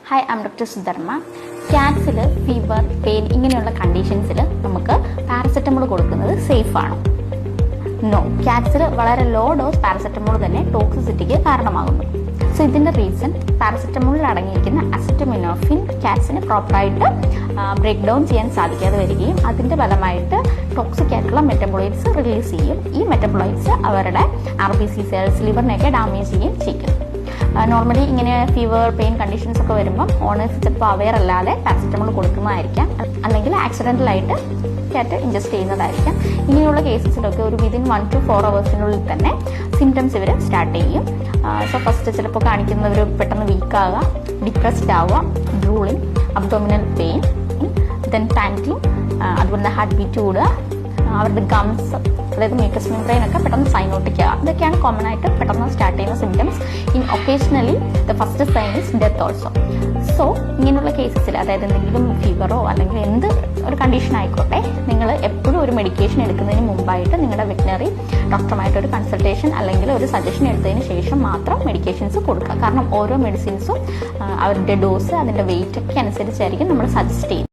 Hi, I am doctor Sudharma. ക്യാറ്റ്സിൽ fever, pain ഇങ്ങനെയുള്ള കണ്ടീഷൻസിൽ നമുക്ക് പാരസെറ്റമോൾ കൊടുക്കുന്നത് സേഫ് ആണോ? നോ. ക്യാറ്റ്സിൽ വളരെ ലോ ഡോസ് പാരസെറ്റമോൾ തന്നെ ടോക്സിസിറ്റിക്ക് കാരണമാകുന്നു. സോ ഇതിൻ്റെ റീസൺ പാരസെറ്റമോളിൽ അടങ്ങിയിരിക്കുന്ന അസറ്റമിനോഫിൻ ക്യാറ്റ്സിന് പ്രോപ്പറായിട്ട് ബ്രേക്ക് ഡൗൺ ചെയ്യാൻ സാധിക്കാതെ വരികയും അതിൻ്റെ ഫലമായിട്ട് ടോക്സിക് ആയിട്ടുള്ള മെറ്റബോളൈറ്റ്സ് റിലീസ് ചെയ്യും. ഈ മെറ്റബോളൈറ്റ്സ് അവരുടെ RBC സെൽസ്, ലിവറിനെയൊക്കെ ഡാമേജ് ചെയ്യുകയും ചെയ്യും. നോർമലി ഇങ്ങനെ ഫീവർ, പെയിൻ കണ്ടീഷൻസ് ഒക്കെ വരുമ്പോൾ ഓണേഴ്സ് ചിലപ്പോൾ അവെയർ അല്ലാതെ പാരസെറ്റമോൾ കൊടുക്കുന്നതായിരിക്കാം, അല്ലെങ്കിൽ ആക്സിഡൻ്റലായിട്ട് ക്യാറ്റ് ഇൻജസ്റ്റ് ചെയ്യുന്നതായിരിക്കാം. ഇങ്ങനെയുള്ള കേസസിലൊക്കെ ഒരു വിതിൻ 1 to 4 hours തന്നെ സിംറ്റംസ് ഇവർ സ്റ്റാർട്ട് ചെയ്യും. സോ ഫസ്റ്റ് ചിലപ്പോൾ കാണിക്കുന്നവർ പെട്ടെന്ന് വീക്കാവുക, ഡിപ്രസ്ഡ് ആവുക, ഡ്രൂളിങ്, അബ്ഡോമിനൽ പെയിൻ, ദെൻ പാൻറ്റിങ്, അതുപോലെ ഹാർട്ട് ബീറ്റ് കൂടുക, അവരുടെ ഗംസ്, അതായത് മ്യൂക്കസ് മെംബ്രെയിൻ ഒക്കെ പെട്ടെന്ന് സൈനോട്ടിക് ആവുക. ഇതൊക്കെയാണ് കോമൺ ആയിട്ട് പെട്ടെന്ന് സ്റ്റാർട്ട് ചെയ്യുന്ന symptoms. In occasionally the first sign is death also. So ഇങ്ങനെയുള്ള കേസസിൽ, അതായത് എന്തെങ്കിലും ഫീവറോ അല്ലെങ്കിൽ എന്ത് ഒരു കണ്ടീഷൻ ആയിക്കോട്ടെ, നിങ്ങൾ എപ്പോഴും ഒരു മെഡിക്കേഷൻ എടുക്കുന്നതിന് മുമ്പായിട്ട് നിങ്ങളുടെ വെറ്റിനറി ഡോക്ടറുമായിട്ട് ഒരു കൺസൾട്ടേഷൻ അല്ലെങ്കിൽ ഒരു സജഷൻ എടുത്തതിന് ശേഷം മാത്രം മെഡിക്കേഷൻസ് കൊടുക്കുക. കാരണം ഓരോ മെഡിസിൻസും അവരുടെ ഡോസ്, അതിൻ്റെ വെയിറ്റ് ഒക്കെ അനുസരിച്ചായിരിക്കും നമ്മൾ സജസ്റ്റ് ചെയ്യുന്നത്.